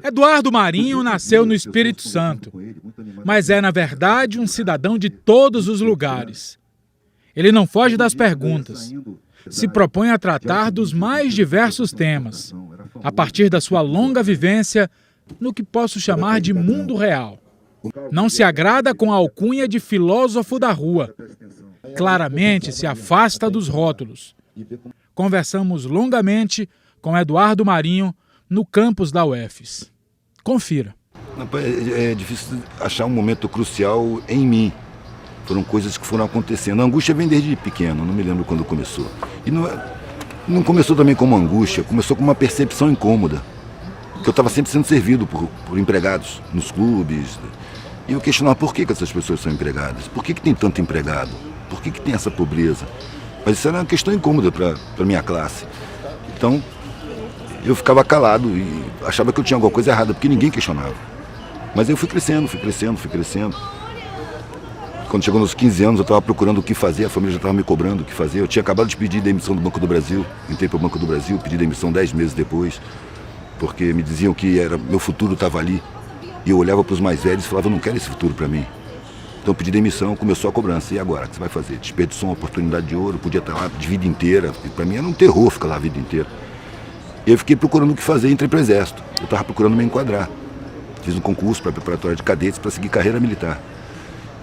Eduardo Marinho nasceu no Espírito Santo, mas é, na verdade, um cidadão de todos os lugares. Ele não foge das perguntas. Se propõe a tratar dos mais diversos temas, a partir da sua longa vivência no que posso chamar de mundo real. Não se agrada com a alcunha de filósofo da rua. Claramente se afasta dos rótulos. Conversamos longamente com Eduardo Marinho no campus da UFES. Confira. É difícil achar um momento crucial em mim. Foram coisas que foram acontecendo. A angústia vem desde pequeno, não me lembro quando começou. E não começou também como angústia, começou como uma percepção incômoda. Que eu estava sempre sendo servido por empregados nos clubes. E eu questionava por que essas pessoas são empregadas. Por que tem tanto empregado? Por que tem essa pobreza? Mas isso era uma questão incômoda para a minha classe. Então, eu ficava calado e achava que eu tinha alguma coisa errada, porque ninguém questionava. Mas eu fui crescendo. Quando chegou nos 15 anos, eu estava procurando o que fazer, a família já estava me cobrando o que fazer. Eu tinha acabado de pedir demissão do Banco do Brasil, entrei para o Banco do Brasil, pedi demissão 10 meses depois, porque me diziam que meu futuro estava ali. E eu olhava para os mais velhos e falava, eu não quero esse futuro para mim. Então eu pedi demissão, começou a cobrança. E agora, o que você vai fazer? Desperdiçou uma oportunidade de ouro, podia estar lá de vida inteira. E para mim era um terror ficar lá a vida inteira. E eu fiquei procurando o que fazer, entrei para o Exército. Eu estava procurando me enquadrar. Fiz um concurso para a preparatória de cadetes para seguir carreira militar.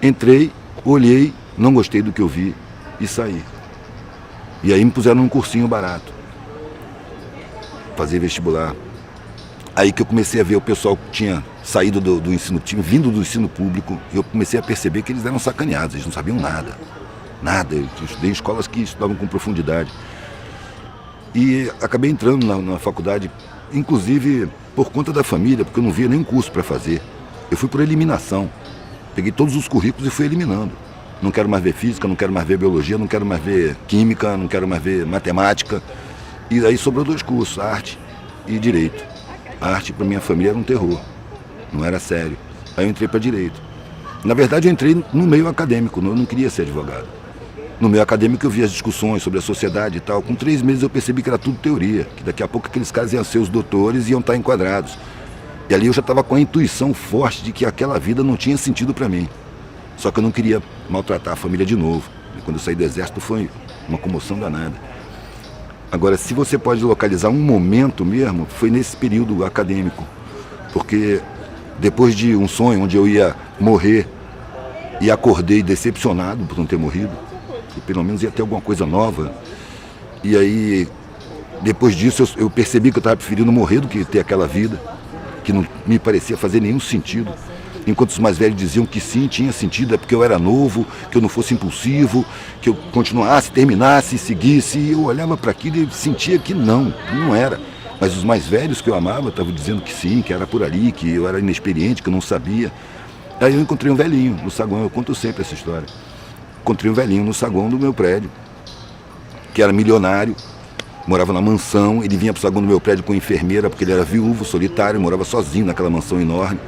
Entrei, olhei, não gostei do que eu vi e saí. E aí me puseram num cursinho barato. Fazer vestibular. Aí que eu comecei a ver o pessoal que tinha saído do ensino, tinha vindo do ensino público, e eu comecei a perceber que eles eram sacaneados, eles não sabiam nada. Nada. Eu estudei em escolas que estudavam com profundidade. E acabei entrando na faculdade, inclusive por conta da família, porque eu não via nenhum curso para fazer. Eu fui por eliminação. Peguei todos os currículos e fui eliminando. Não quero mais ver física, não quero mais ver biologia, não quero mais ver química, não quero mais ver matemática. E aí sobrou 2 cursos, arte e direito. A arte para minha família era um terror, não era sério. Aí eu entrei para direito. Na verdade eu entrei no meio acadêmico, eu não queria ser advogado. No meio acadêmico eu via as discussões sobre a sociedade e tal. Com 3 meses eu percebi que era tudo teoria, que daqui a pouco aqueles caras iam ser os doutores e iam estar enquadrados. E ali eu já estava com a intuição forte de que aquela vida não tinha sentido para mim. Só que eu não queria maltratar a família de novo. E quando eu saí do Exército foi uma comoção danada. Agora, se você pode localizar um momento mesmo, foi nesse período acadêmico. Porque depois de um sonho onde eu ia morrer e acordei decepcionado por não ter morrido, que pelo menos ia ter alguma coisa nova. E aí, depois disso, eu percebi que eu estava preferindo morrer do que ter aquela vida, que não me parecia fazer nenhum sentido. Enquanto os mais velhos diziam que sim, tinha sentido, é porque eu era novo, que eu não fosse impulsivo, que eu continuasse, terminasse, seguisse. E eu olhava para aquilo e sentia que não era. Mas os mais velhos que eu amava estavam dizendo que sim, que era por ali, que eu era inexperiente, que eu não sabia. Aí eu encontrei um velhinho no saguão, eu conto sempre essa história. Encontrei um velhinho no saguão do meu prédio, que era milionário, morava na mansão, ele vinha para o saguão do meu prédio com enfermeira, porque ele era viúvo, solitário, morava sozinho naquela mansão enorme.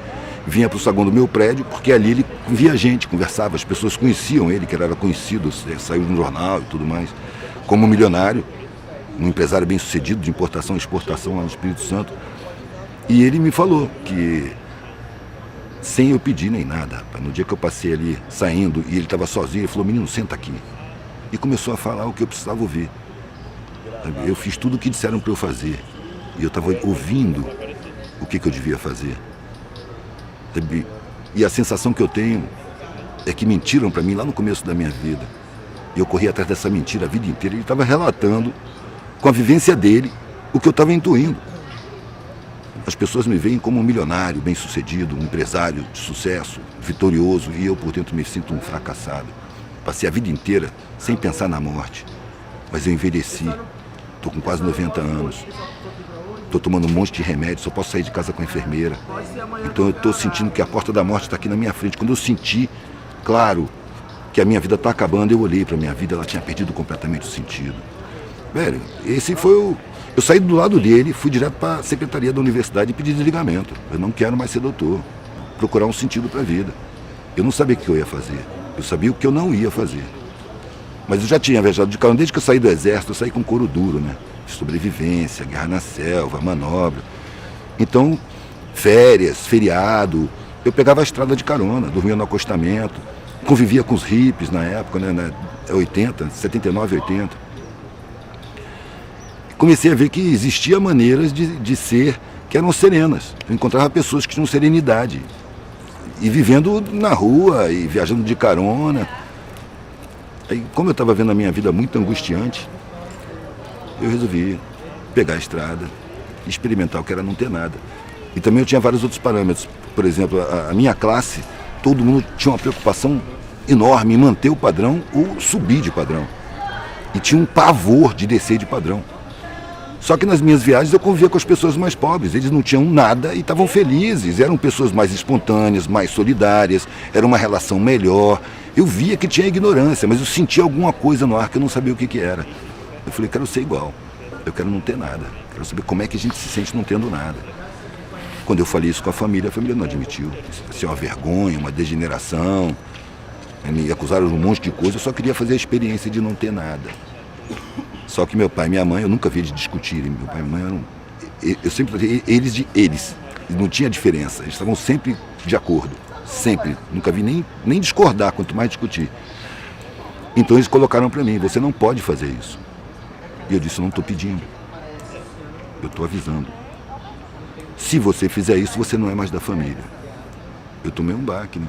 Vinha para o saguão do meu prédio, porque ali ele via gente, conversava, as pessoas conheciam ele, que ele era conhecido, saiu no jornal e tudo mais, como milionário, um empresário bem sucedido de importação e exportação lá no Espírito Santo. E ele me falou que, sem eu pedir nem nada, rapaz, no dia que eu passei ali saindo e ele estava sozinho, ele falou, menino, senta aqui. E começou a falar o que eu precisava ouvir. Eu fiz tudo o que disseram para eu fazer. E eu estava ouvindo o que eu devia fazer. E a sensação que eu tenho é que mentiram para mim lá no começo da minha vida. E eu corri atrás dessa mentira a vida inteira. Ele estava relatando, com a vivência dele, o que eu estava intuindo. As pessoas me veem como um milionário, bem-sucedido, um empresário de sucesso, vitorioso, e eu por dentro me sinto um fracassado. Passei a vida inteira sem pensar na morte. Mas eu envelheci, estou com quase 90 anos. Estou tomando um monte de remédio, só posso sair de casa com a enfermeira. Então eu estou sentindo que a porta da morte está aqui na minha frente. Quando eu senti, claro, que a minha vida está acabando, eu olhei para a minha vida, ela tinha perdido completamente o sentido. Velho, esse foi o... Eu saí do lado dele, fui direto para a secretaria da universidade e pedi desligamento. Eu não quero mais ser doutor, procurar um sentido para a vida. Eu não sabia o que eu ia fazer, eu sabia o que eu não ia fazer. Mas eu já tinha viajado de carro, desde que eu saí do Exército, eu saí com couro duro, né? Sobrevivência, guerra na selva, manobra. Então, férias, feriado. Eu pegava a estrada de carona, dormia no acostamento, convivia com os hippies na época, né, 80, 79, 80. Comecei a ver que existia maneiras de ser que eram serenas. Eu encontrava pessoas que tinham serenidade. E vivendo na rua, e viajando de carona. Aí, como eu estava vendo a minha vida muito angustiante, eu resolvi pegar a estrada e experimentar o que era não ter nada. E também eu tinha vários outros parâmetros. Por exemplo, a minha classe, todo mundo tinha uma preocupação enorme em manter o padrão ou subir de padrão. E tinha um pavor de descer de padrão. Só que nas minhas viagens eu convivia com as pessoas mais pobres. Eles não tinham nada e estavam felizes. Eram pessoas mais espontâneas, mais solidárias. Era uma relação melhor. Eu via que tinha ignorância, mas eu sentia alguma coisa no ar que eu não sabia o que era. Eu falei, quero ser igual. Eu quero não ter nada. Quero saber como é que a gente se sente não tendo nada. Quando eu falei isso com a família não admitiu. Isso é uma vergonha, uma degeneração. Me acusaram de um monte de coisa. Eu só queria fazer a experiência de não ter nada. Só que meu pai e minha mãe, eu nunca vi eles discutirem. Meu pai e minha mãe eram... Eu sempre tratei eles de eles. Não tinha diferença. Eles estavam sempre de acordo. Sempre. Nunca vi nem discordar, quanto mais discutir. Então eles colocaram para mim, você não pode fazer isso. E eu disse, eu não estou pedindo. Eu estou avisando. Se você fizer isso, você não é mais da família. Eu tomei um baque, né?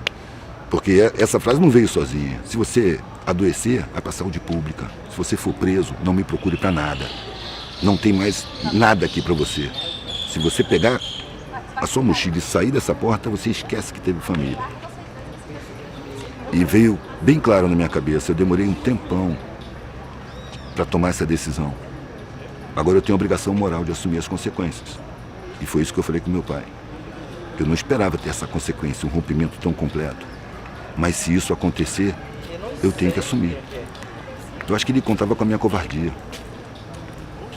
Porque essa frase não veio sozinha. Se você adoecer, vai para a saúde pública. Se você for preso, não me procure para nada. Não tem mais nada aqui para você. Se você pegar a sua mochila e sair dessa porta, você esquece que teve família. E veio bem claro na minha cabeça. Eu demorei um tempão para tomar essa decisão. Agora eu tenho a obrigação moral de assumir as consequências. E foi isso que eu falei com meu pai. Eu não esperava ter essa consequência, um rompimento tão completo. Mas se isso acontecer, eu tenho que assumir. Eu acho que ele contava com a minha covardia.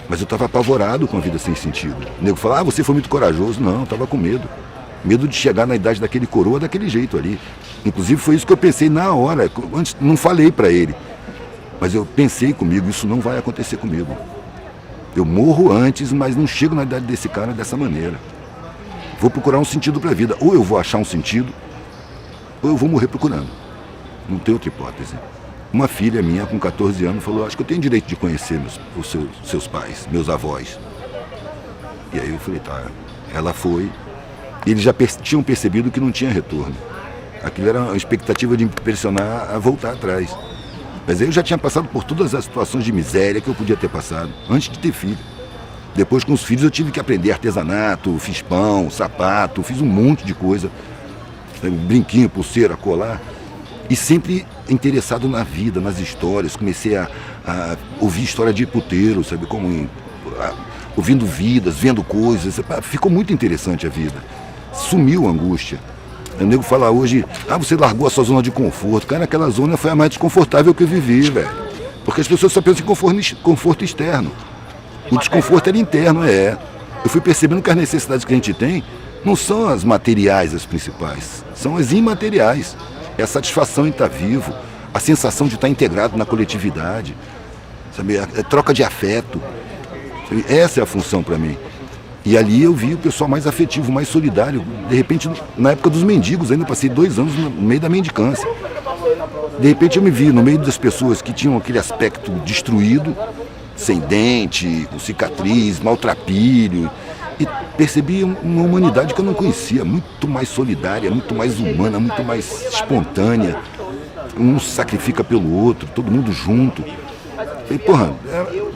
Mas eu estava apavorado com a vida sem sentido. O nego falava, você foi muito corajoso. Não, eu estava com medo. Medo de chegar na idade daquele coroa daquele jeito ali. Inclusive foi isso que eu pensei na hora. Antes, não falei para ele. Mas eu pensei comigo, isso não vai acontecer comigo. Eu morro antes, mas não chego na idade desse cara dessa maneira. Vou procurar um sentido para a vida. Ou eu vou achar um sentido, ou eu vou morrer procurando. Não tem outra hipótese. Uma filha minha, com 14 anos, falou, acho que eu tenho direito de conhecer os seus pais, meus avós. E aí eu falei, tá. Ela foi. E eles já tinham percebido que não tinha retorno. Aquilo era uma expectativa de me pressionar a voltar atrás. Mas aí eu já tinha passado por todas as situações de miséria que eu podia ter passado, antes de ter filho. Depois, com os filhos, eu tive que aprender artesanato, fiz pão, sapato, fiz um monte de coisa. Brinquinho, pulseira, colar. E sempre interessado na vida, nas histórias. Comecei a ouvir história de puteiro, sabe? Ouvindo vidas, vendo coisas. Ficou muito interessante a vida. Sumiu a angústia. O nego fala hoje, você largou a sua zona de conforto. Cara, aquela zona foi a mais desconfortável que eu vivi, velho. Porque as pessoas só pensam em conforto externo. O desconforto era interno, Eu fui percebendo que as necessidades que a gente tem não são as materiais as principais, são as imateriais. É a satisfação em estar vivo, a sensação de estar integrado na coletividade, sabe? A troca de afeto. Sabe? Essa é a função para mim. E ali eu vi o pessoal mais afetivo, mais solidário. De repente, na época dos mendigos, ainda passei 2 anos no meio da mendicância. De repente eu me vi no meio das pessoas que tinham aquele aspecto destruído, sem dente, com cicatriz, maltrapilho. E percebi uma humanidade que eu não conhecia, muito mais solidária, muito mais humana, muito mais espontânea. Um se sacrifica pelo outro, todo mundo junto. E,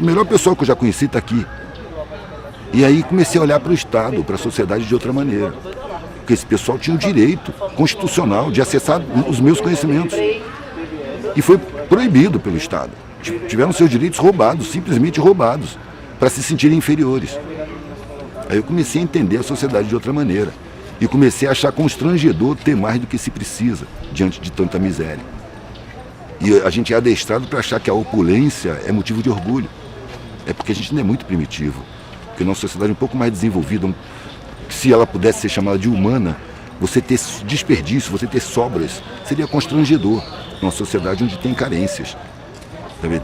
o melhor pessoal que eu já conheci está aqui. E aí comecei a olhar para o Estado, para a sociedade de outra maneira. Porque esse pessoal tinha o direito constitucional de acessar os meus conhecimentos. E foi proibido pelo Estado. Tiveram seus direitos roubados, simplesmente roubados, para se sentirem inferiores. Aí eu comecei a entender a sociedade de outra maneira. E comecei a achar constrangedor ter mais do que se precisa diante de tanta miséria. E a gente é adestrado para achar que a opulência é motivo de orgulho. É porque a gente não é muito primitivo. Porque nossa sociedade é um pouco mais desenvolvida, se ela pudesse ser chamada de humana, você ter desperdício, você ter sobras, seria constrangedor numa sociedade onde tem carências.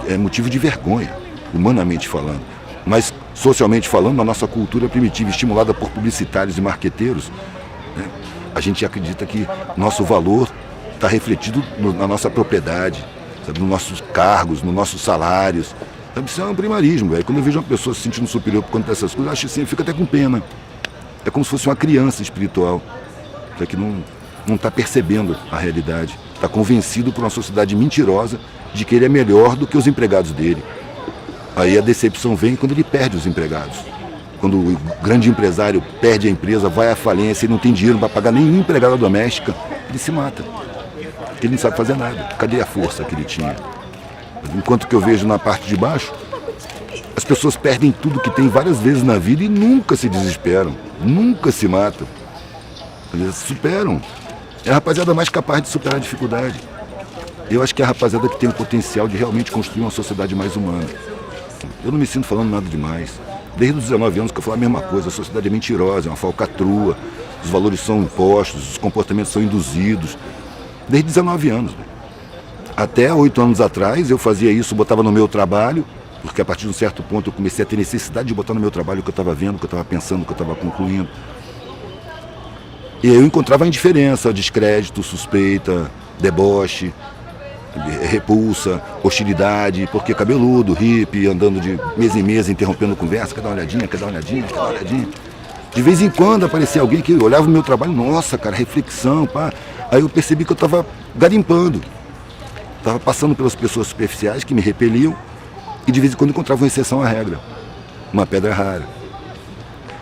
É motivo de vergonha, humanamente falando. Mas socialmente falando, na nossa cultura primitiva, estimulada por publicitários e marqueteiros, né, a gente acredita que nosso valor está refletido na nossa propriedade, sabe, nos nossos cargos, nos nossos salários. Sabe, isso é um primarismo, velho. Quando eu vejo uma pessoa se sentindo superior por conta dessas coisas, eu acho assim, eu fico até com pena. É como se fosse uma criança espiritual, que não está percebendo a realidade. Está convencido por uma sociedade mentirosa de que ele é melhor do que os empregados dele. Aí a decepção vem quando ele perde os empregados. Quando o grande empresário perde a empresa, vai à falência e não tem dinheiro para pagar nenhuma empregada doméstica, ele se mata. Porque ele não sabe fazer nada. Cadê a força que ele tinha? Enquanto que eu vejo na parte de baixo, as pessoas perdem tudo que tem várias vezes na vida e nunca se desesperam, nunca se matam. Eles superam. É a rapaziada mais capaz de superar a dificuldade. Eu acho que é a rapaziada que tem o potencial de realmente construir uma sociedade mais humana. Eu não me sinto falando nada demais. Desde os 19 anos que eu falo a mesma coisa, a sociedade é mentirosa, é uma falcatrua, os valores são impostos, os comportamentos são induzidos. Desde 19 anos. Até 8 anos atrás eu fazia isso, botava no meu trabalho, porque a partir de um certo ponto eu comecei a ter necessidade de botar no meu trabalho o que eu estava vendo, o que eu estava pensando, o que eu estava concluindo. E aí eu encontrava indiferença, descrédito, suspeita, deboche, repulsa, hostilidade, porque cabeludo, hippie, andando de mesa em mesa, interrompendo a conversa, quer dar uma olhadinha, quer dar uma olhadinha, quer dar uma olhadinha. De vez em quando aparecia alguém que olhava o meu trabalho, nossa, cara, reflexão, pá. Aí eu percebi que eu estava garimpando, estava passando pelas pessoas superficiais que me repeliam e de vez em quando encontrava uma exceção à regra, uma pedra rara.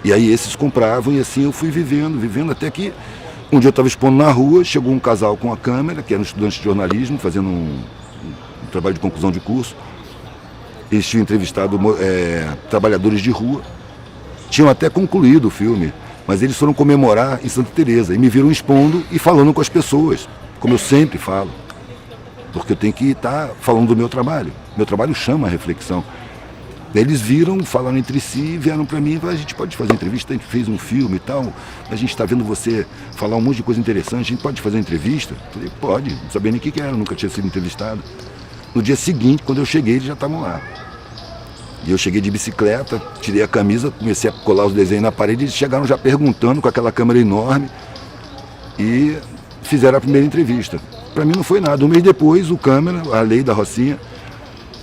E aí esses compravam e assim eu fui vivendo, até que um dia eu estava expondo na rua, chegou um casal com a câmera, que era um estudante de jornalismo, fazendo um trabalho de conclusão de curso. Eles tinham entrevistado trabalhadores de rua, tinham até concluído o filme, mas eles foram comemorar em Santa Teresa e me viram expondo e falando com as pessoas, como eu sempre falo, porque eu tenho que estar falando do meu trabalho. Meu trabalho chama a reflexão. Eles viram, falaram entre si, vieram para mim e falaram, a gente pode fazer entrevista, a gente fez um filme e tal, a gente está vendo você falar um monte de coisa interessante, a gente pode fazer entrevista? Eu falei, pode, não sabia nem o que era, nunca tinha sido entrevistado. No dia seguinte, quando eu cheguei, eles já estavam lá. E eu cheguei de bicicleta, tirei a camisa, comecei a colar os desenhos na parede, eles chegaram já perguntando com aquela câmera enorme e fizeram a primeira entrevista. Para mim não foi nada. Um mês depois, o câmera, a Lei da Rocinha,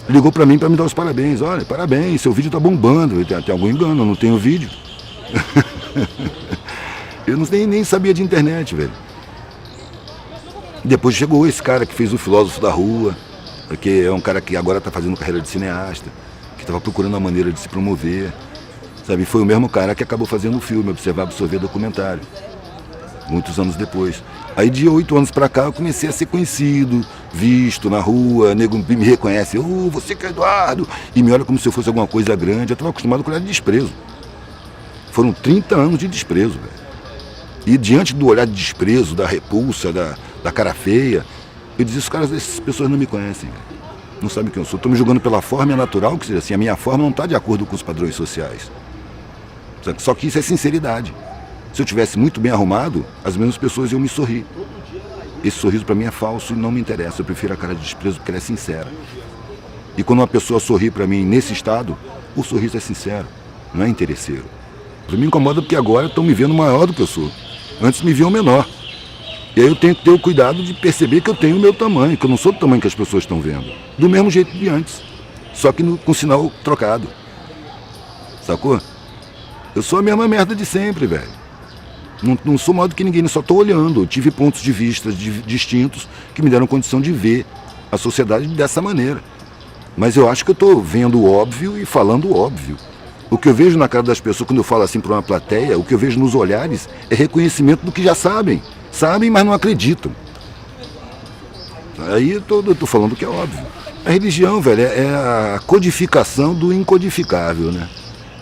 ligou para mim para me dar os parabéns. Olha, parabéns, seu vídeo tá bombando. Tem algum engano, eu não tenho vídeo. Eu nem sabia de internet, velho. Depois chegou esse cara que fez o Filósofo da Rua, que é um cara que agora está fazendo carreira de cineasta, que estava procurando uma maneira de se promover. Sabe, foi o mesmo cara que acabou fazendo o filme, Observar, Absorver, Documentário, muitos anos depois. Aí de 8 anos pra cá eu comecei a ser conhecido, visto na rua, nego me reconhece, você que é Eduardo, e me olha como se eu fosse alguma coisa grande. Eu estava acostumado com olhar de desprezo. Foram 30 anos de desprezo, velho. E diante do olhar de desprezo, da repulsa, da cara feia, eu dizia, essas pessoas não me conhecem, velho. Não sabem quem eu sou. Estão me julgando pela forma, é natural, que seja assim, a minha forma não está de acordo com os padrões sociais. Só que isso é sinceridade. Se eu tivesse muito bem arrumado, as mesmas pessoas iam me sorrir. Esse sorriso para mim é falso e não me interessa. Eu prefiro a cara de desprezo porque ela é sincera. E quando uma pessoa sorri para mim nesse estado, o sorriso é sincero, não é interesseiro. Isso me incomoda porque agora estão me vendo maior do que eu sou. Antes me viam menor. E aí eu tenho que ter o cuidado de perceber que eu tenho o meu tamanho, que eu não sou do tamanho que as pessoas estão vendo. Do mesmo jeito de antes, só que com sinal trocado. Sacou? Eu sou a mesma merda de sempre, velho. Não sou maior do que ninguém, só estou olhando. Eu tive pontos de vista distintos que me deram condição de ver a sociedade dessa maneira. Mas eu acho que eu estou vendo o óbvio e falando o óbvio. O que eu vejo na cara das pessoas quando eu falo assim para uma plateia, o que eu vejo nos olhares é reconhecimento do que já sabem. Sabem, mas não acreditam. Aí eu tô falando que é óbvio. A religião, velho, é a codificação do incodificável, né?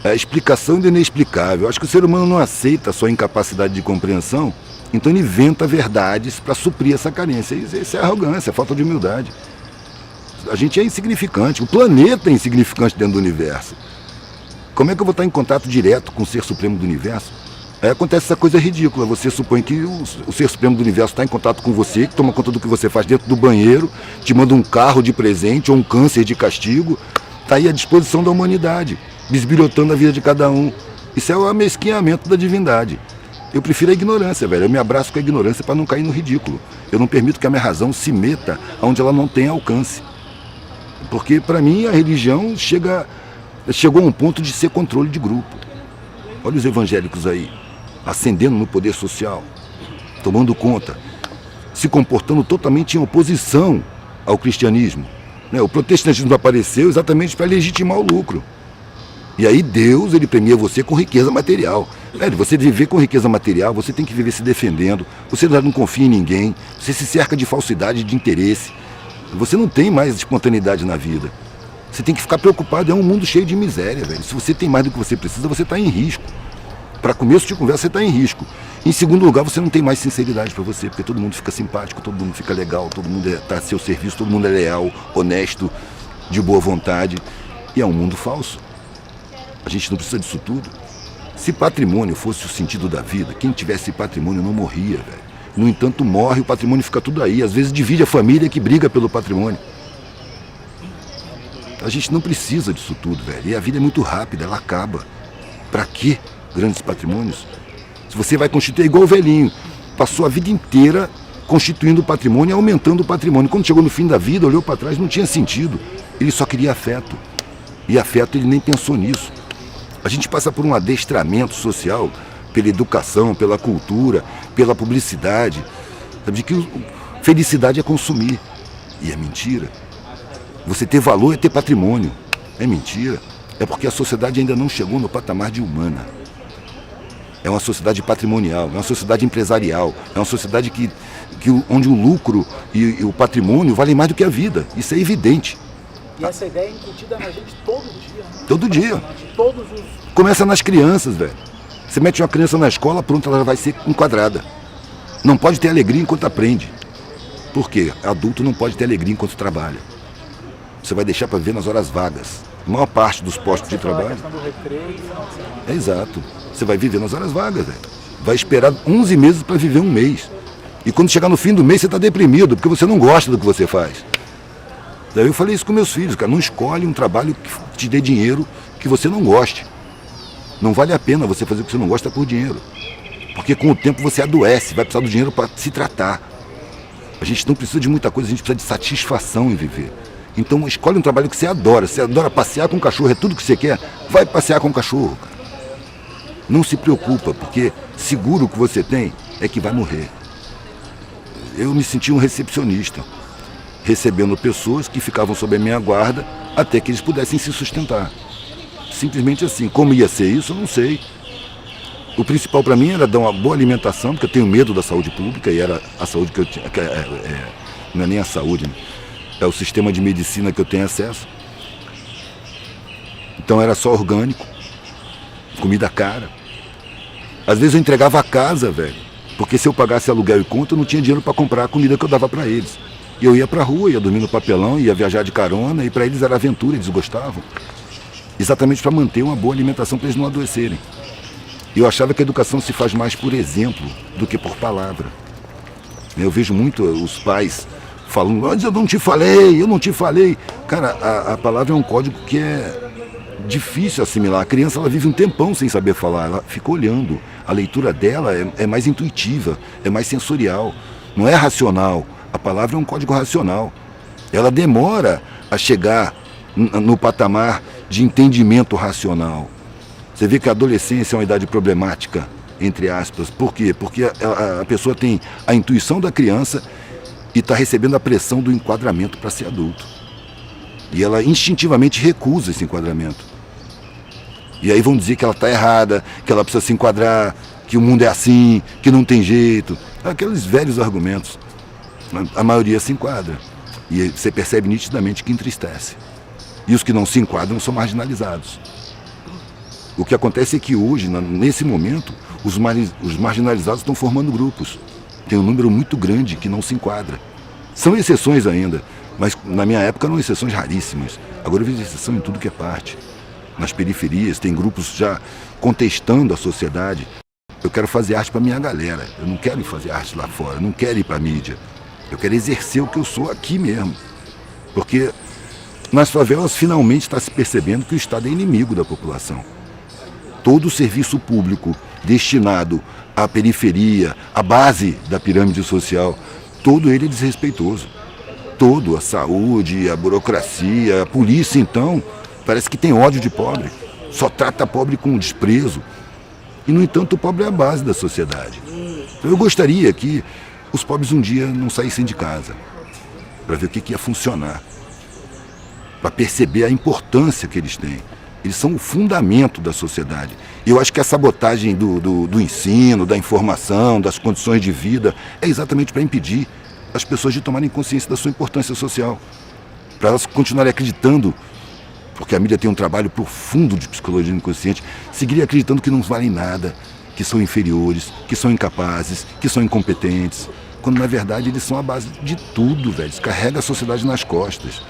É a explicação do inexplicável. Eu acho que o ser humano não aceita a sua incapacidade de compreensão, então ele inventa verdades para suprir essa carência. Isso é arrogância, é falta de humildade. A gente é insignificante, o planeta é insignificante dentro do universo. Como é que eu vou estar em contato direto com o Ser Supremo do Universo? Aí acontece essa coisa ridícula, você supõe que o Ser Supremo do Universo está em contato com você, que toma conta do que você faz dentro do banheiro, te manda um carro de presente ou um câncer de castigo, está aí à disposição da humanidade. bisbilhotando a vida de cada um. Isso é o amesquinhamento da divindade. Eu prefiro a ignorância, velho. Eu me abraço com a ignorância para não cair no ridículo. Eu não permito que a minha razão se meta onde ela não tem alcance. Porque, para mim, a religião chegou a um ponto de ser controle de grupo. Olha os evangélicos aí, ascendendo no poder social, tomando conta, se comportando totalmente em oposição ao cristianismo. O protestantismo apareceu exatamente para legitimar o lucro. E aí Deus, ele premia você com riqueza material. Velho, você viver com riqueza material, você tem que viver se defendendo, você não confia em ninguém, você se cerca de falsidade, de interesse. Você não tem mais espontaneidade na vida. Você tem que ficar preocupado, é um mundo cheio de miséria, velho. Se você tem mais do que você precisa, você está em risco. Para começo de conversa, você está em risco. Em segundo lugar, você não tem mais sinceridade para você, porque todo mundo fica simpático, todo mundo fica legal, todo mundo está a seu serviço, todo mundo é leal, honesto, de boa vontade. E é um mundo falso. A gente não precisa disso tudo. Se patrimônio fosse o sentido da vida, quem tivesse patrimônio não morria, velho. No entanto, morre, o patrimônio fica tudo aí. Às vezes divide a família que briga pelo patrimônio. A gente não precisa disso tudo, velho. E a vida é muito rápida, ela acaba. Pra quê grandes patrimônios? Se você vai constituir igual o velhinho, passou a vida inteira constituindo o patrimônio e aumentando o patrimônio. Quando chegou no fim da vida, olhou para trás, não tinha sentido. Ele só queria afeto. E afeto ele nem pensou nisso. A gente passa por um adestramento social, pela educação, pela cultura, pela publicidade, sabe, de que felicidade é consumir. E é mentira. Você ter valor é ter patrimônio. É mentira. É porque a sociedade ainda não chegou no patamar de humana. É uma sociedade patrimonial, é uma sociedade empresarial, é uma sociedade onde o lucro e o patrimônio valem mais do que a vida. Isso é evidente. E essa ideia é incutida na gente todo dia. Né? Todo dia. Todos os... Começa nas crianças, velho. Você mete uma criança na escola, pronto, ela vai ser enquadrada. Não pode ter alegria enquanto aprende. Por quê? Adulto não pode ter alegria enquanto trabalha. Você vai deixar para viver nas horas vagas. A maior parte dos postos de trabalho. É exato. Você vai viver nas horas vagas, velho. Vai esperar 11 meses para viver um mês. E quando chegar no fim do mês, você está deprimido, porque você não gosta do que você faz. Daí eu falei isso com meus filhos, cara. Não escolhe um trabalho que te dê dinheiro que você não goste. Não vale a pena você fazer o que você não gosta por dinheiro. Porque com o tempo você adoece, vai precisar do dinheiro para se tratar. A gente não precisa de muita coisa, a gente precisa de satisfação em viver. Então escolhe um trabalho que você adora. Você adora passear com o cachorro, é tudo que você quer. Vai passear com o cachorro, cara. Não se preocupa, porque seguro que você tem é que vai morrer. Eu me senti um recepcionista, recebendo pessoas que ficavam sob a minha guarda até que eles pudessem se sustentar. Simplesmente assim. Como ia ser isso, eu não sei. O principal para mim era dar uma boa alimentação, porque eu tenho medo da saúde pública, e era a saúde que eu tinha. Não é nem a saúde, né? É o sistema de medicina que eu tenho acesso. Então era só orgânico, comida cara. Às vezes eu entregava a casa, velho, porque se eu pagasse aluguel e conta, eu não tinha dinheiro para comprar a comida que eu dava para eles. E eu ia pra rua, ia dormir no papelão, ia viajar de carona, e para eles era aventura, eles gostavam. Exatamente para manter uma boa alimentação para eles não adoecerem. Eu achava que a educação se faz mais por exemplo do que por palavra. Eu vejo muito os pais falando, mas eu não te falei. Cara, a palavra é um código que é difícil assimilar. A criança, ela vive um tempão sem saber falar, ela fica olhando. A leitura dela é mais intuitiva, é mais sensorial, não é racional. A palavra é um código racional. Ela demora a chegar no patamar de entendimento racional. Você vê que a adolescência é uma idade problemática, entre aspas. Por quê? Porque a pessoa tem a intuição da criança e está recebendo a pressão do enquadramento para ser adulto. E ela instintivamente recusa esse enquadramento. E aí vão dizer que ela está errada, que ela precisa se enquadrar, que o mundo é assim, que não tem jeito. Aqueles velhos argumentos. A maioria se enquadra. E você percebe nitidamente que entristece. E os que não se enquadram são marginalizados. O que acontece é que hoje, nesse momento, os marginalizados estão formando grupos. Tem um número muito grande que não se enquadra. São exceções ainda, mas na minha época eram exceções raríssimas. Agora eu vejo exceção em tudo que é parte. Nas periferias, tem grupos já contestando a sociedade. Eu quero fazer arte para minha galera. Eu não quero ir fazer arte lá fora, eu não quero ir para a mídia. Eu quero exercer o que eu sou aqui mesmo. Porque Nas favelas, finalmente está se percebendo que o Estado é inimigo da população. Todo o serviço público destinado à periferia, à base da pirâmide social, todo ele é desrespeitoso. Todo, a saúde, a burocracia, a polícia, então, parece que tem ódio de pobre. Só trata pobre com desprezo. E, no entanto, o pobre é a base da sociedade. Eu gostaria que os pobres um dia não saíssem de casa, para ver o que ia funcionar, para perceber a importância que eles têm. Eles são o fundamento da sociedade. E eu acho que a sabotagem do ensino, da informação, das condições de vida, é exatamente para impedir as pessoas de tomarem consciência da sua importância social, para elas continuarem acreditando, porque a mídia tem um trabalho profundo de psicologia inconsciente, seguirem acreditando que não valem nada, que são inferiores, que são incapazes, que são incompetentes, quando na verdade eles são a base de tudo, velho. Eles carregam a sociedade nas costas.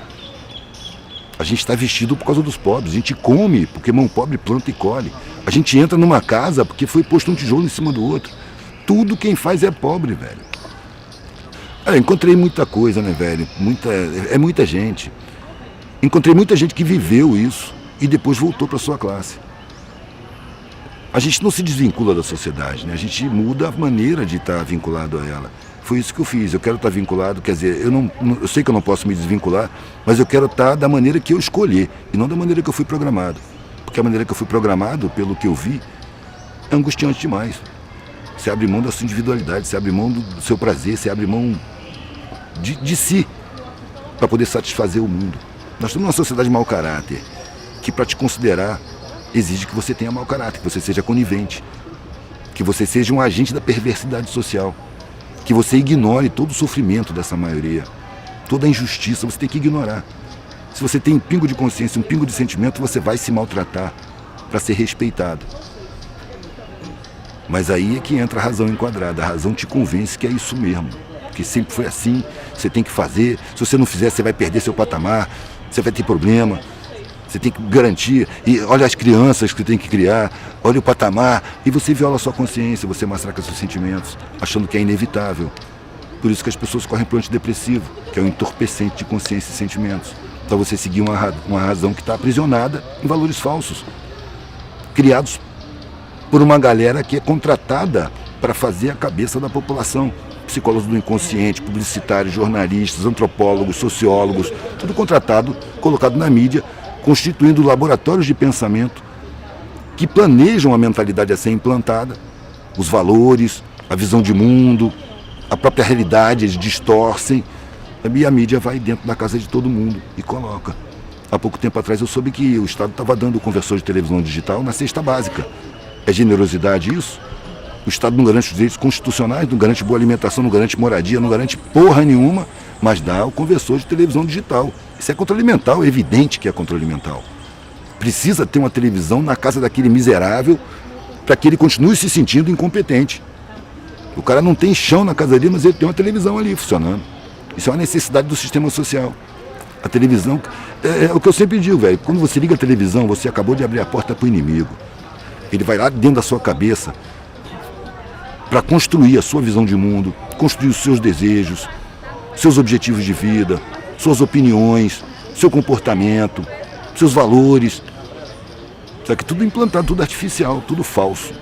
A gente está vestido por causa dos pobres, a gente come porque mão pobre planta e colhe. A gente entra numa casa porque foi posto um tijolo em cima do outro. Tudo quem faz é pobre, velho. Encontrei muita coisa, né, velho? Muita gente. Encontrei muita gente que viveu isso e depois voltou para sua classe. A gente não se desvincula da sociedade, né? A gente muda a maneira de estar vinculado a ela. Foi isso que eu fiz. Eu quero estar vinculado, quer dizer, eu sei que eu não posso me desvincular, mas eu quero estar da maneira que eu escolhi e não da maneira que eu fui programado. Porque a maneira que eu fui programado, pelo que eu vi, é angustiante demais. Você abre mão da sua individualidade, você abre mão do seu prazer, você abre mão de si para poder satisfazer o mundo. Nós estamos numa sociedade de mau caráter, que para te considerar exige que você tenha mau caráter, que você seja conivente, que você seja um agente da perversidade social, que você ignore todo o sofrimento dessa maioria, toda a injustiça, você tem que ignorar. Se você tem um pingo de consciência, um pingo de sentimento, você vai se maltratar para ser respeitado. Mas aí é que entra a razão enquadrada, a razão te convence que é isso mesmo, que sempre foi assim, você tem que fazer, se você não fizer você vai perder seu patamar, você vai ter problema, você tem que garantir, e olha as crianças que você tem que criar, olha o patamar, e você viola a sua consciência, você massacra seus sentimentos, achando que é inevitável. Por isso que as pessoas correm para o antidepressivo, que é um entorpecente de consciência e sentimentos, para você seguir uma razão que está aprisionada em valores falsos, criados por uma galera que é contratada para fazer a cabeça da população. Psicólogos do inconsciente, publicitários, jornalistas, antropólogos, sociólogos, tudo contratado, colocado na mídia, constituindo laboratórios de pensamento que planejam a mentalidade a ser implantada, os valores, a visão de mundo, a própria realidade, eles distorcem, e a mídia vai dentro da casa de todo mundo e coloca. Há pouco tempo atrás eu soube que o Estado estava dando o conversor de televisão digital na cesta básica. É generosidade isso? O Estado não garante os direitos constitucionais, não garante boa alimentação, não garante moradia, não garante porra nenhuma, mas dá o conversor de televisão digital. Isso é controle mental, é evidente que é controle mental. Precisa ter uma televisão na casa daquele miserável para que ele continue se sentindo incompetente. O cara não tem chão na casa dele, mas ele tem uma televisão ali funcionando. Isso é uma necessidade do sistema social. A televisão, é o que eu sempre digo, velho, quando você liga a televisão, você acabou de abrir a porta para o inimigo. Ele vai lá dentro da sua cabeça para construir a sua visão de mundo, construir os seus desejos, seus objetivos de vida, suas opiniões, seu comportamento, seus valores. Só que tudo implantado, tudo artificial, tudo falso.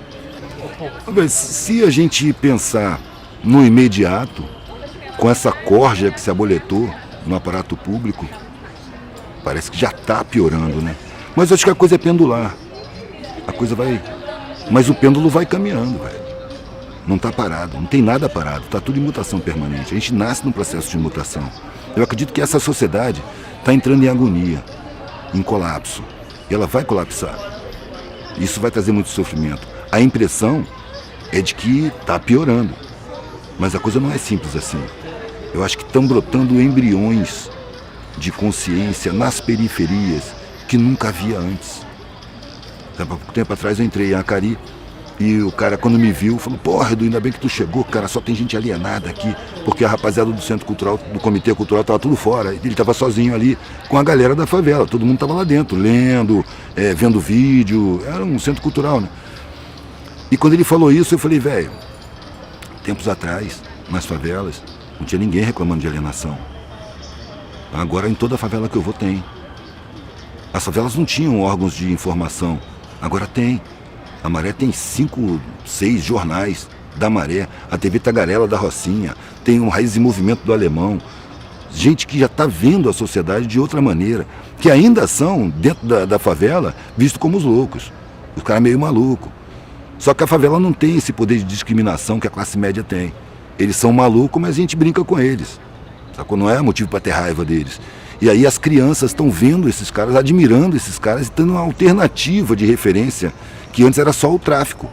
Se a gente pensar no imediato, com essa corja que se aboletou no aparato público, parece que já está piorando, né? Mas eu acho que a coisa é pendular. A coisa vai... Mas o pêndulo vai caminhando, velho. Não está parado, não tem nada parado, está tudo em mutação permanente. A gente nasce num processo de mutação. Eu acredito que essa sociedade está entrando em agonia, em colapso. E ela vai colapsar. Isso vai trazer muito sofrimento. A impressão é de que está piorando. Mas a coisa não é simples assim. Eu acho que estão brotando embriões de consciência nas periferias que nunca havia antes. Há pouco tempo atrás eu entrei em Acari e o cara, quando me viu, falou: porra, Edu, ainda bem que tu chegou, cara, só tem gente alienada aqui, porque a rapaziada do Centro Cultural, do Comitê Cultural, estava tudo fora. Ele estava sozinho ali com a galera da favela, todo mundo estava lá dentro, lendo, vendo vídeo, era um centro cultural, né? E quando ele falou isso, eu falei: velho, tempos atrás, nas favelas, não tinha ninguém reclamando de alienação. Agora em toda a favela que eu vou tem. As favelas não tinham órgãos de informação, agora tem. A Maré tem 5, 6 jornais da Maré, a TV Tagarela da Rocinha, tem um Raiz em Movimento do Alemão. Gente que já está vendo a sociedade de outra maneira, que ainda são, dentro da favela, vistos como os loucos. Os caras meio malucos. Só que a favela não tem esse poder de discriminação que a classe média tem. Eles são malucos, mas a gente brinca com eles. Sacou? Não é motivo para ter raiva deles. E aí as crianças estão vendo esses caras, admirando esses caras e tendo uma alternativa de referência, que antes era só o tráfico.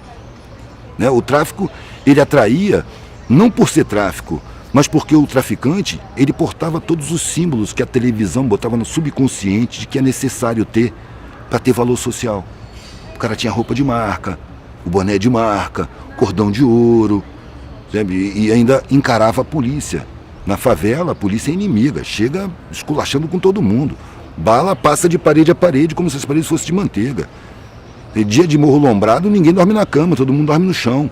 Né? O tráfico, ele atraía, não por ser tráfico, mas porque o traficante, ele portava todos os símbolos que a televisão botava no subconsciente de que é necessário ter para ter valor social. O cara tinha roupa de marca, o boné de marca, cordão de ouro, sabe? E ainda encarava a polícia. Na favela, a polícia é inimiga, chega esculachando com todo mundo. Bala passa de parede a parede como se as paredes fossem de manteiga. E dia de morro lombrado, ninguém dorme na cama, todo mundo dorme no chão.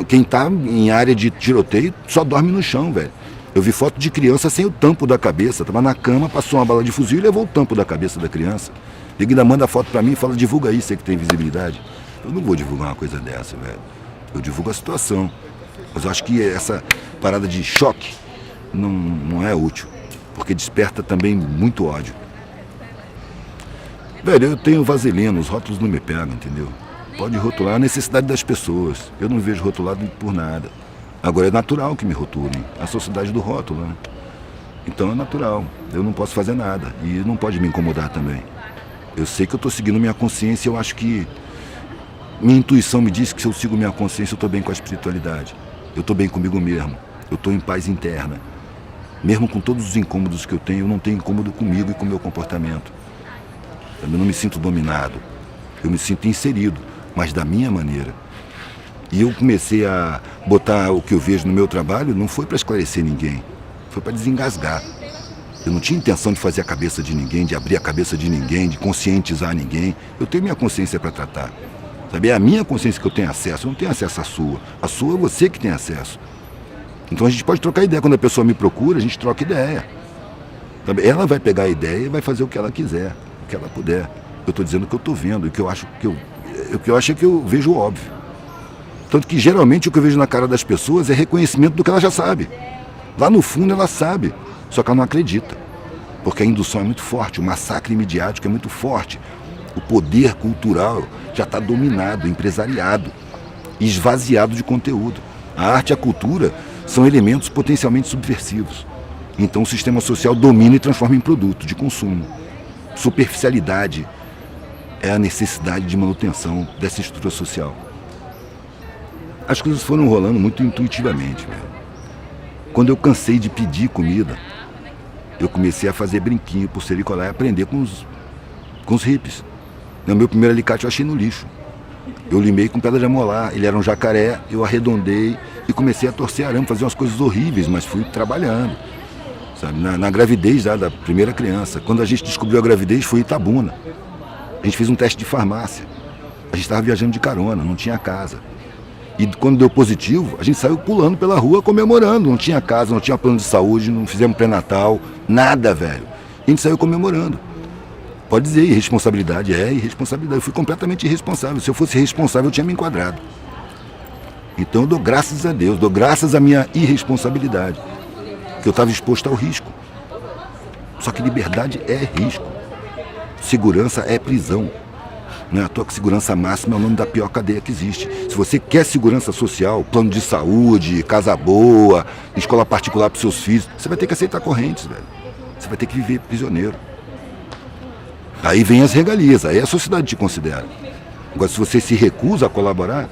Quem está em área de tiroteio só dorme no chão, velho. Eu vi foto de criança sem o tampo da cabeça. Estava na cama, passou uma bala de fuzil e levou o tampo da cabeça da criança. Ele ainda manda foto para mim e fala, divulga aí, você que tem visibilidade. Eu não vou divulgar uma coisa dessa, velho. Eu divulgo a situação. Mas eu acho que essa parada de choque não é útil. Porque desperta também muito ódio. Velho, eu tenho vaselina, os rótulos não me pegam, entendeu? Pode rotular a necessidade das pessoas. Eu não vejo rotulado por nada. Agora é natural que me rotulem. A sociedade do rótulo, né? Então é natural. Eu não posso fazer nada. E não pode me incomodar também. Eu sei que eu estou seguindo minha consciência. Eu acho que minha intuição me diz que se eu sigo minha consciência, eu estou bem com a espiritualidade. Eu estou bem comigo mesmo. Eu estou em paz interna. Mesmo com todos os incômodos que eu tenho não tenho incômodo comigo e com o meu comportamento. Eu não me sinto dominado. Eu me sinto inserido, mas da minha maneira. E eu comecei a botar o que eu vejo no meu trabalho, não foi para esclarecer ninguém, foi para desengasgar. Eu não tinha intenção de fazer a cabeça de ninguém, de abrir a cabeça de ninguém, de conscientizar ninguém. Eu tenho minha consciência para tratar. Sabe? É a minha consciência que eu tenho acesso, eu não tenho acesso à sua. A sua é você que tem acesso. Então a gente pode trocar ideia. Quando a pessoa me procura, a gente troca ideia. Sabe? Ela vai pegar a ideia e vai fazer o que ela quiser, o que ela puder. Eu estou dizendo o que eu estou vendo, o que eu acho é que eu vejo o óbvio. Tanto que geralmente o que eu vejo na cara das pessoas é reconhecimento do que ela já sabe. Lá no fundo ela sabe, só que ela não acredita. Porque a indução é muito forte, o massacre midiático é muito forte. O poder cultural já está dominado, empresariado, esvaziado de conteúdo. A arte e a cultura são elementos potencialmente subversivos. Então o sistema social domina e transforma em produto de consumo. Superficialidade é a necessidade de manutenção dessa estrutura social. As coisas foram rolando muito intuitivamente, velho. Quando eu cansei de pedir comida, eu comecei a fazer brinquinho, pulseira e colar e aprender com os hippies. O meu primeiro alicate eu achei no lixo. Eu limei com pedra de amolar, ele era um jacaré, eu arredondei e comecei a torcer arame, fazer umas coisas horríveis, mas fui trabalhando. Sabe? Na gravidez já, da primeira criança. Quando a gente descobriu a gravidez, foi em Itabuna. A gente fez um teste de farmácia. A gente estava viajando de carona, não tinha casa. E quando deu positivo, a gente saiu pulando pela rua comemorando. Não tinha casa, não tinha plano de saúde, não fizemos pré-natal, nada, velho. E a gente saiu comemorando. Pode dizer, irresponsabilidade é irresponsabilidade. Eu fui completamente irresponsável. Se eu fosse responsável, eu tinha me enquadrado. Então eu dou graças a Deus, dou graças à minha irresponsabilidade. Que eu estava exposto ao risco. Só que liberdade é risco. Segurança é prisão. Não é à toa que segurança máxima é o nome da pior cadeia que existe. Se você quer segurança social, plano de saúde, casa boa, escola particular para os seus filhos, você vai ter que aceitar correntes, velho. Você vai ter que viver prisioneiro. Aí vem as regalias, aí a sociedade te considera. Agora, se você se recusa a colaborar,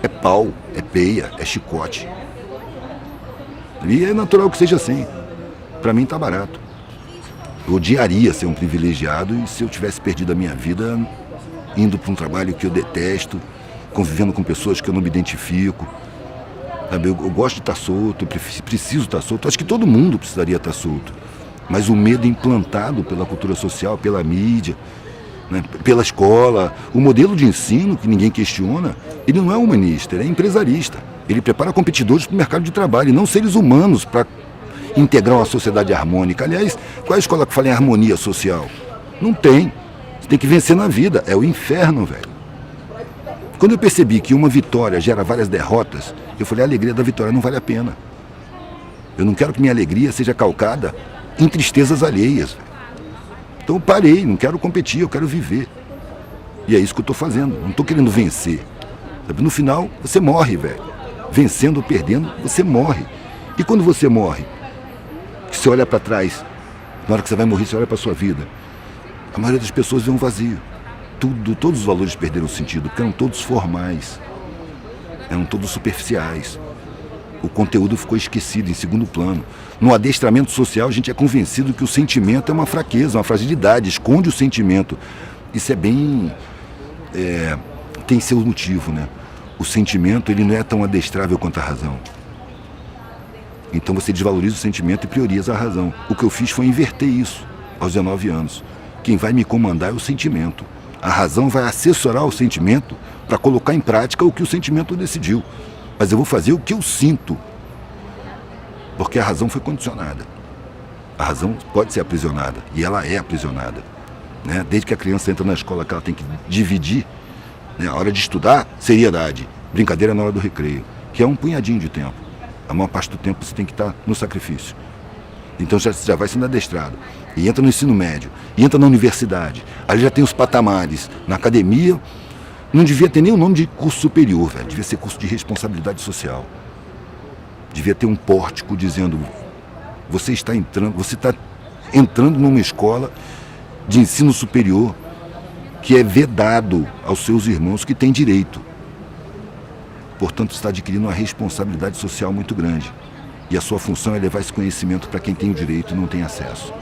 é pau, é peia, é chicote. E é natural que seja assim. Para mim tá barato. Eu odiaria ser um privilegiado e se eu tivesse perdido a minha vida indo para um trabalho que eu detesto, convivendo com pessoas que eu não me identifico. Sabe? Eu gosto de estar solto, eu preciso estar solto. Acho que todo mundo precisaria estar solto. Mas o medo implantado pela cultura social, pela mídia, né, pela escola, o modelo de ensino, que ninguém questiona, ele não é humanista, ele é empresarista. Ele prepara competidores para o mercado de trabalho e não seres humanos para integrar uma sociedade harmônica. Aliás, qual é a escola que fala em harmonia social? Não tem. Você tem que vencer na vida. É o inferno, velho. Quando eu percebi que uma vitória gera várias derrotas, eu falei, a alegria da vitória não vale a pena. Eu não quero que minha alegria seja calcada em tristezas alheias. Então eu parei, não quero competir, eu quero viver. E é isso que eu estou fazendo, não estou querendo vencer. Sabe? No final, você morre, velho. Vencendo ou perdendo, você morre. E quando você morre, que você olha para trás, na hora que você vai morrer, você olha para a sua vida, a maioria das pessoas vê um vazio. Todos os valores perderam sentido, porque eram todos formais, eram todos superficiais. O conteúdo ficou esquecido em segundo plano. No adestramento social, a gente é convencido que o sentimento é uma fraqueza, uma fragilidade, esconde o sentimento. Isso é bem... tem seu motivo, né? O sentimento, ele não é tão adestrável quanto a razão. Então você desvaloriza o sentimento e prioriza a razão. O que eu fiz foi inverter isso aos 19 anos. Quem vai me comandar é o sentimento. A razão vai assessorar o sentimento para colocar em prática o que o sentimento decidiu. Mas eu vou fazer o que eu sinto. Porque a razão foi condicionada. A razão pode ser aprisionada. E ela é aprisionada. Né? Desde que a criança entra na escola, que ela tem que dividir, né? A hora de estudar, seriedade. Brincadeira na hora do recreio. Que é um punhadinho de tempo. A maior parte do tempo você tem que estar no sacrifício. Então já vai sendo adestrado. E entra no ensino médio. E entra na universidade. Ali já tem os patamares. Na academia, não devia ter nem o nome de curso superior, velho. Devia ser curso de responsabilidade social. Devia ter um pórtico dizendo: você está entrando numa escola de ensino superior que é vedado aos seus irmãos que têm direito. Portanto, está adquirindo uma responsabilidade social muito grande. E a sua função é levar esse conhecimento para quem tem o direito e não tem acesso.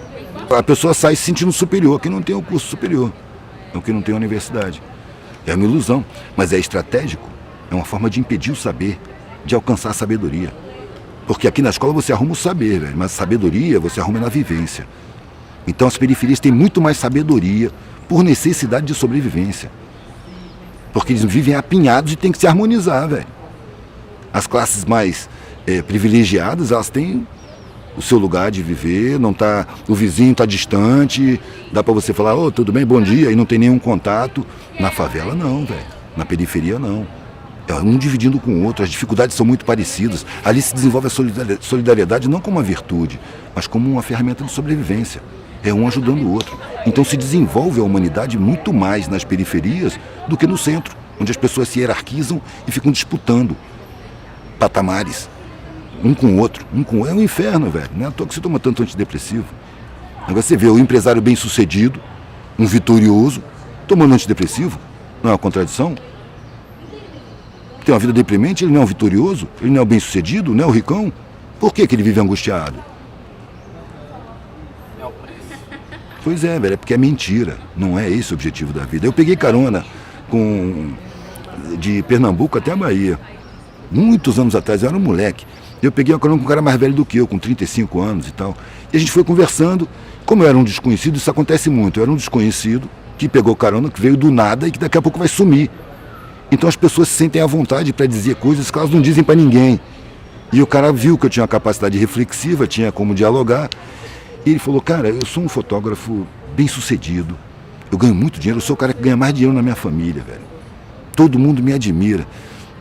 A pessoa sai se sentindo superior, quem não tem o curso superior, é o que não tem a universidade. É uma ilusão, mas é estratégico. É uma forma de impedir o saber, de alcançar a sabedoria. Porque aqui na escola você arruma o saber, velho, mas a sabedoria você arruma na vivência. Então as periferias têm muito mais sabedoria por necessidade de sobrevivência. Porque eles vivem apinhados e têm que se harmonizar, velho. As classes mais privilegiadas, elas têm o seu lugar de viver, não tá, o vizinho está distante, dá para você falar, ô, tudo bem, bom dia, e não tem nenhum contato. Na favela não, velho. Na periferia não. É um dividindo com o outro, as dificuldades são muito parecidas. Ali se desenvolve a solidariedade não como uma virtude, mas como uma ferramenta de sobrevivência. É um ajudando o outro. Então se desenvolve a humanidade muito mais nas periferias do que no centro, onde as pessoas se hierarquizam e ficam disputando patamares, um com o outro. É um inferno, velho. Não é à toa que você toma tanto antidepressivo. Agora você vê o empresário bem-sucedido, um vitorioso, tomando antidepressivo. Não é uma contradição? Tem uma vida deprimente, ele não é um vitorioso, ele não é o bem-sucedido, não é o ricão. Por que ele vive angustiado? Pois é, velho, é porque é mentira. Não é esse o objetivo da vida. Eu peguei carona de Pernambuco até a Bahia. Muitos anos atrás, eu era um moleque. Eu peguei uma carona com um cara mais velho do que eu, com 35 anos e tal. E a gente foi conversando. Como eu era um desconhecido, isso acontece muito. Eu era um desconhecido que pegou carona, que veio do nada e que daqui a pouco vai sumir. Então as pessoas se sentem à vontade para dizer coisas que elas não dizem para ninguém. E o cara viu que eu tinha uma capacidade reflexiva, tinha como dialogar. E ele falou, cara, eu sou um fotógrafo bem sucedido. Eu ganho muito dinheiro, eu sou o cara que ganha mais dinheiro na minha família, velho. Todo mundo me admira.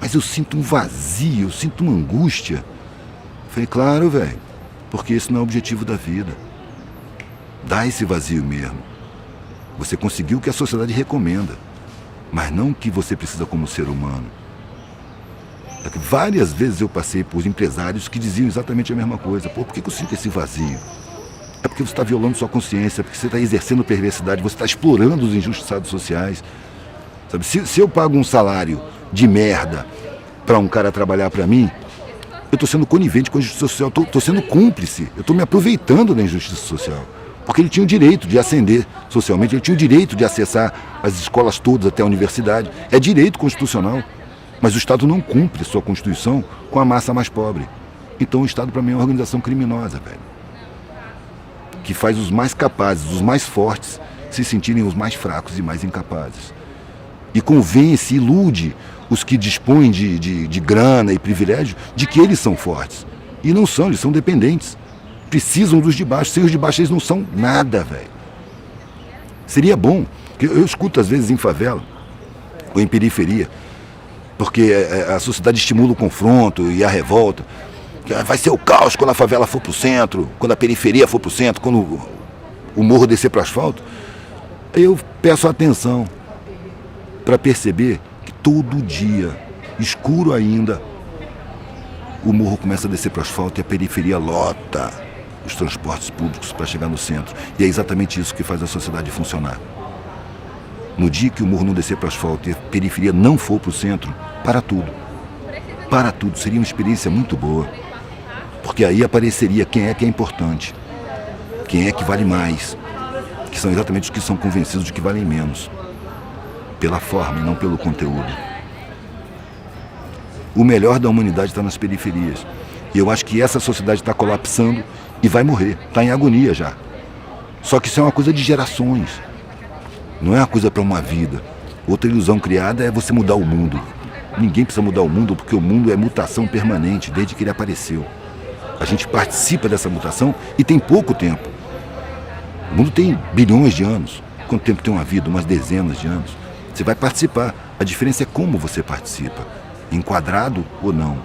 Mas eu sinto um vazio, eu sinto uma angústia. Eu falei, claro, velho, porque esse não é o objetivo da vida. Dá esse vazio mesmo. Você conseguiu o que a sociedade recomenda, mas não o que você precisa como ser humano. Várias vezes eu passei por empresários que diziam exatamente a mesma coisa. Pô, por que eu sinto esse vazio? É porque você está violando sua consciência, porque você está exercendo perversidade, você está explorando os injustiçados sociais. Sabe? Se eu pago um salário de merda para um cara trabalhar para mim, eu estou sendo conivente com a injustiça social, estou sendo cúmplice, eu estou me aproveitando da injustiça social. Porque ele tinha o direito de ascender socialmente, ele tinha o direito de acessar as escolas todas até a universidade. É direito constitucional, mas o Estado não cumpre sua Constituição com a massa mais pobre. Então o Estado, para mim, é uma organização criminosa, velho. Que faz os mais capazes, os mais fortes, se sentirem os mais fracos e mais incapazes. E convence, ilude os que dispõem de grana e privilégio de que eles são fortes. E não são, eles são dependentes. precisam dos de baixo. Sem os de baixo eles não são nada, velho. Seria bom, que eu escuto às vezes em favela ou em periferia, porque a sociedade estimula o confronto e a revolta. Vai ser o caos quando a favela for pro centro, quando a periferia for pro centro, quando o morro descer pro asfalto. Aí eu peço atenção para perceber que todo dia, escuro ainda, o morro começa a descer pro asfalto e a periferia lota os transportes públicos para chegar no centro. E é exatamente isso que faz a sociedade funcionar. No dia que o morro não descer para o asfalto e a periferia não for para o centro, para tudo. Para tudo. Seria uma experiência muito boa. Porque aí apareceria quem é importante. Quem é que vale mais. Que são exatamente os que são convencidos de que valem menos. Pela forma e não pelo conteúdo. O melhor da humanidade está nas periferias. E eu acho que essa sociedade está colapsando e vai morrer. Está em agonia já. Só que isso é uma coisa de gerações. Não é uma coisa para uma vida. Outra ilusão criada é você mudar o mundo. Ninguém precisa mudar o mundo porque o mundo é mutação permanente desde que ele apareceu. A gente participa dessa mutação e tem pouco tempo. O mundo tem bilhões de anos. Quanto tempo tem uma vida? Umas dezenas de anos. Você vai participar. A diferença é como você participa. Enquadrado ou não.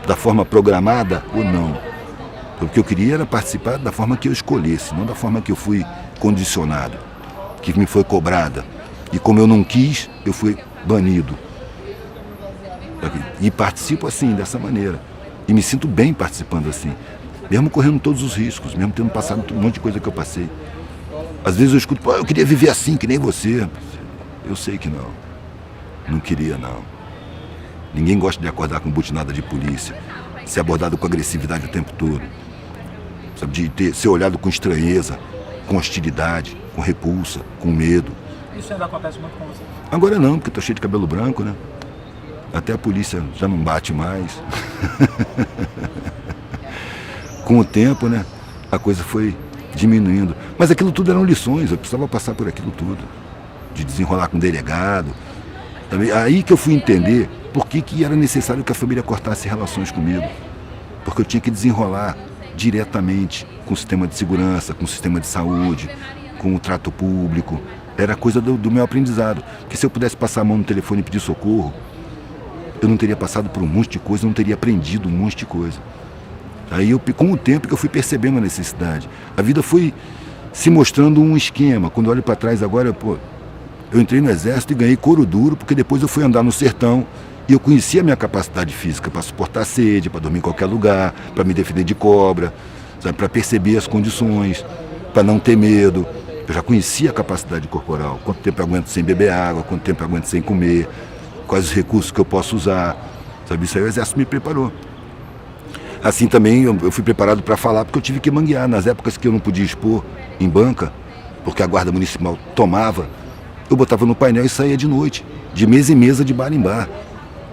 Da forma programada ou não. O que eu queria era participar da forma que eu escolhesse, não da forma que eu fui condicionado, que me foi cobrada. E como eu não quis, eu fui banido. E participo assim, dessa maneira. E me sinto bem participando assim. Mesmo correndo todos os riscos, mesmo tendo passado um monte de coisa que eu passei. Às vezes eu escuto, pô, eu queria viver assim, que nem você. Eu sei que não. Não queria, não. Ninguém gosta de acordar com butinada de polícia, ser abordado com agressividade o tempo todo. Sabe, de ser olhado com estranheza, com hostilidade, com repulsa, com medo. Isso ainda acontece muito com você? Agora não, porque eu tô cheio de cabelo branco, né? Até a polícia já não bate mais. Com o tempo, né? A coisa foi diminuindo. Mas aquilo tudo eram lições, eu precisava passar por aquilo tudo. De desenrolar com o delegado. Aí que eu fui entender por que era necessário que a família cortasse relações comigo. Porque eu tinha que desenrolar diretamente com o sistema de segurança, com o sistema de saúde, com o trato público. Era coisa do meu aprendizado. Porque se eu pudesse passar a mão no telefone e pedir socorro, eu não teria passado por um monte de coisa, não teria aprendido um monte de coisa. Aí, com o tempo, que eu fui percebendo a necessidade. A vida foi se mostrando um esquema. Quando eu olho para trás agora, eu entrei no exército e ganhei couro duro, porque depois eu fui andar no sertão e eu conhecia a minha capacidade física para suportar sede, para dormir em qualquer lugar, para me defender de cobra, para perceber as condições, para não ter medo. Eu já conhecia a capacidade corporal, quanto tempo eu aguento sem beber água, quanto tempo eu aguento sem comer, quais os recursos que eu posso usar. Sabe, isso aí o exército me preparou. Assim também eu fui preparado para falar, porque eu tive que manguear. Nas épocas que eu não podia expor em banca, porque a guarda municipal tomava, eu botava no painel e saía de noite, de mesa em mesa, de bar em bar.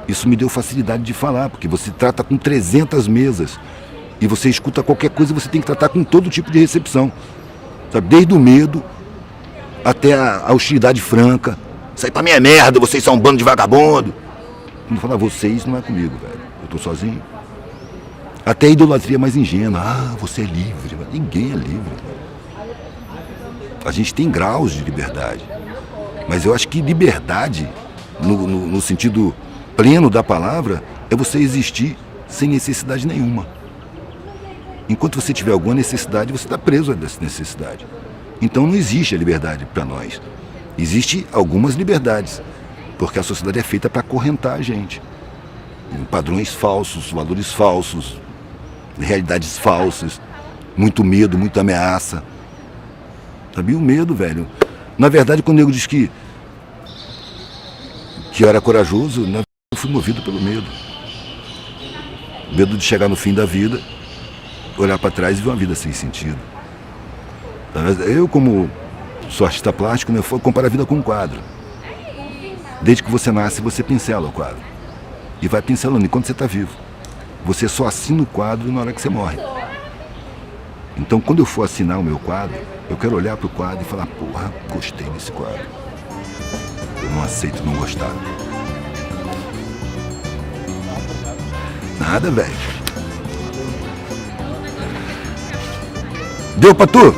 Isso me deu facilidade de falar, porque você trata com 300 mesas e você escuta qualquer coisa, você tem que tratar com todo tipo de recepção. Sabe? Desde o medo até a hostilidade franca. Isso aí pra mim é merda, vocês são um bando de vagabundo. Quando fala vocês, não é comigo, velho. Eu tô sozinho. Até a idolatria mais ingênua. Ah, você é livre. Ninguém é livre. A gente tem graus de liberdade. Mas eu acho que liberdade, no sentido pleno da palavra, é você existir sem necessidade nenhuma. Enquanto você tiver alguma necessidade, você está preso a essa necessidade. Então não existe a liberdade para nós. Existem algumas liberdades, porque a sociedade é feita para acorrentar a gente. Em padrões falsos, valores falsos, realidades falsas, muito medo, muita ameaça. Sabia o medo, velho? Na verdade, quando o nego diz que eu era corajoso, na verdade, eu fui movido pelo medo. Medo de chegar no fim da vida, olhar para trás e ver uma vida sem sentido. Eu, como sou artista plástico, né, eu comparo a vida com um quadro. Desde que você nasce, você pincela o quadro. E vai pincelando enquanto você está vivo. Você só assina o quadro na hora que você morre. Então, quando eu for assinar o meu quadro, eu quero olhar para o quadro e falar, porra, gostei desse quadro. Eu não aceito não gostar. Nada, velho. Deu pra tu?